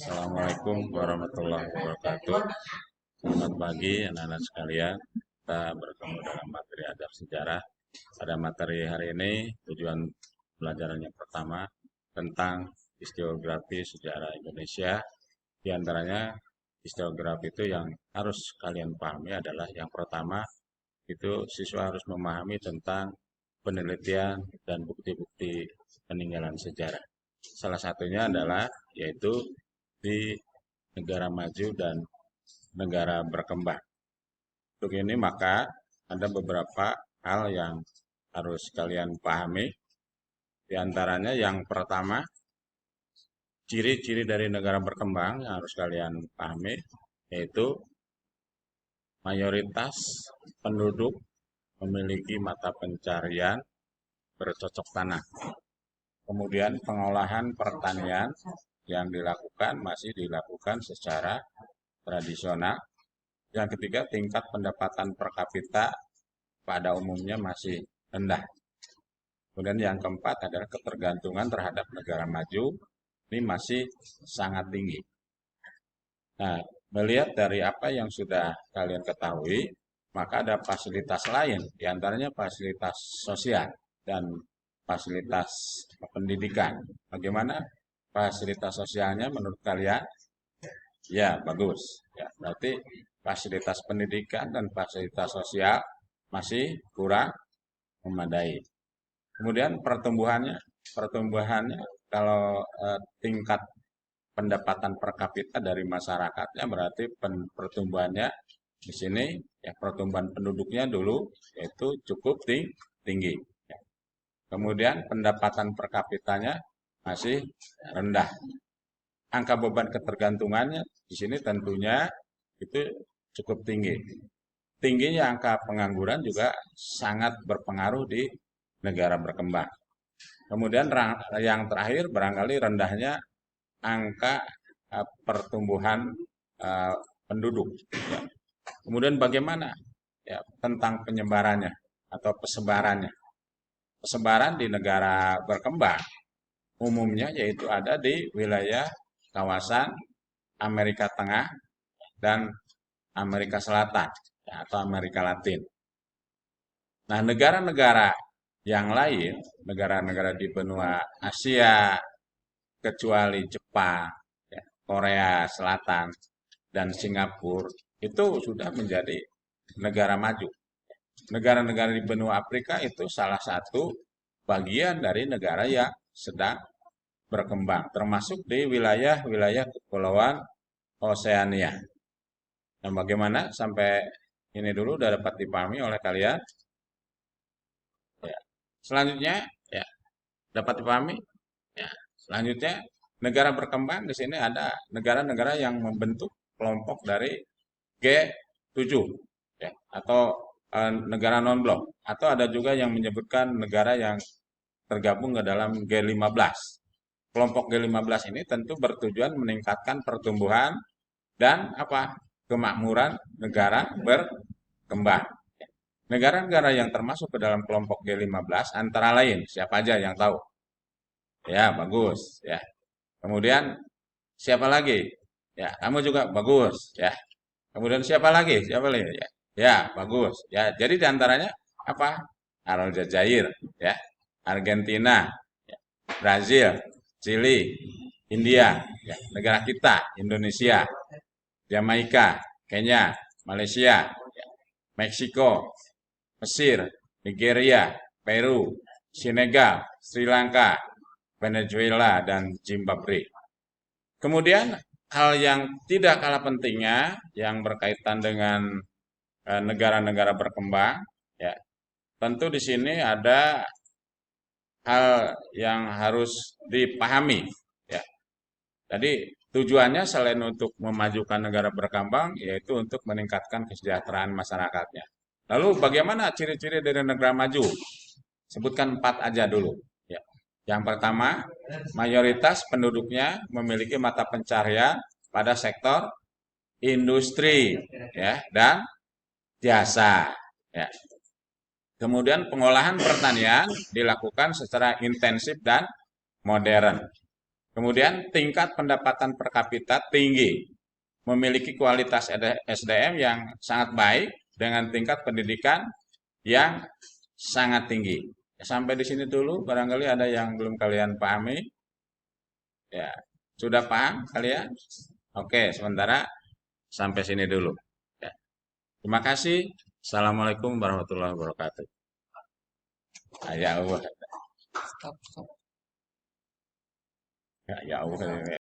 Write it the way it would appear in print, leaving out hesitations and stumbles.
Assalamualaikum warahmatullahi wabarakatuh. Selamat pagi anak-anak sekalian. Kita bertemu dalam materi adab sejarah. Pada materi hari ini tujuan pelajaran yang pertama tentang historiografi sejarah Indonesia. Di antaranya historiografi itu yang harus kalian pahami adalah yang pertama itu siswa harus memahami tentang penelitian dan bukti-bukti peninggalan sejarah. Salah satunya adalah yaitu di negara maju dan negara berkembang. Untuk ini maka ada beberapa hal yang harus kalian pahami. Di antaranya yang pertama, ciri-ciri dari negara berkembang yang harus kalian pahami, yaitu mayoritas penduduk memiliki mata pencarian bercocok tanam. Kemudian pengolahan pertanian yang dilakukan masih dilakukan secara tradisional. Yang ketiga, tingkat pendapatan per kapita pada umumnya masih rendah. Kemudian yang keempat adalah ketergantungan terhadap negara maju ini masih sangat tinggi. Nah, melihat dari apa yang sudah kalian ketahui, maka ada fasilitas lain, diantaranya fasilitas sosial dan fasilitas pendidikan. Bagaimana fasilitas sosialnya menurut kalian? Ya, bagus. Ya, berarti fasilitas pendidikan dan fasilitas sosial masih kurang memadai. Kemudian pertumbuhannya kalau tingkat pendapatan per kapita dari masyarakatnya berarti pertumbuhannya di sini ya pertumbuhan penduduknya dulu yaitu cukup tinggi. Ya. Kemudian pendapatan per kapitanya masih rendah. Angka beban ketergantungannya di sini tentunya itu cukup tinggi. Tingginya angka pengangguran juga sangat berpengaruh di negara berkembang. Kemudian yang terakhir barangkali rendahnya angka pertumbuhan eh, penduduk. Ya. Kemudian bagaimana ya, tentang penyebarannya atau persebarannya? Persebaran di negara berkembang umumnya yaitu ada di wilayah kawasan Amerika Tengah dan Amerika Selatan ya, atau Amerika Latin. Nah, negara-negara yang lain, negara-negara di benua Asia, kecuali Jepang, ya, Korea Selatan, dan Singapura, itu sudah menjadi negara maju. Negara-negara di benua Afrika itu salah satu bagian dari negara yang sedang berkembang, termasuk di wilayah-wilayah kepulauan Oseania. Nah, bagaimana sampai ini dulu sudah dapat dipahami oleh kalian? Ya. Selanjutnya, ya, dapat dipahami? Ya. Selanjutnya, negara berkembang di sini ada negara-negara yang membentuk kelompok dari G7, ya, atau negara non-blok, atau ada juga yang menyebutkan negara yang tergabung ke dalam G15. Kelompok G15 ini tentu bertujuan meningkatkan pertumbuhan dan apa? Kemakmuran negara berkembang. Negara-negara yang termasuk ke dalam kelompok G15 antara lain siapa aja yang tahu? Ya, bagus ya. Kemudian siapa lagi? Ya, kamu juga bagus ya. Kemudian siapa lagi? Siapa lagi? Ya, ya bagus. Ya, jadi diantaranya apa? Aljazair, ya, Argentina, ya, Brazil, Chili, India, ya, negara kita, Indonesia, Jamaika, Kenya, Malaysia, ya, Meksiko, Mesir, Nigeria, Peru, Senegal, Sri Lanka, Venezuela, dan Zimbabwe. Kemudian hal yang tidak kalah pentingnya yang berkaitan dengan negara-negara berkembang, ya tentu di sini ada hal yang harus dipahami. Ya, jadi tujuannya selain untuk memajukan negara berkembang, yaitu untuk meningkatkan kesejahteraan masyarakatnya. Lalu bagaimana ciri-ciri dari negara maju? Sebutkan 4 aja dulu. Ya. Yang pertama, mayoritas penduduknya memiliki mata pencaharian pada sektor industri ya dan jasa. Ya. Kemudian pengolahan pertanian dilakukan secara intensif dan modern. Kemudian tingkat pendapatan per kapita tinggi, memiliki kualitas SDM yang sangat baik dengan tingkat pendidikan yang sangat tinggi. Ya, sampai di sini dulu, barangkali ada yang belum kalian pahami. Ya, sudah paham kalian? Oke, sementara sampai sini dulu. Ya, terima kasih. Assalamualaikum warahmatullahi wabarakatuh. Ya Allah. Stop, stop. Ya Allah.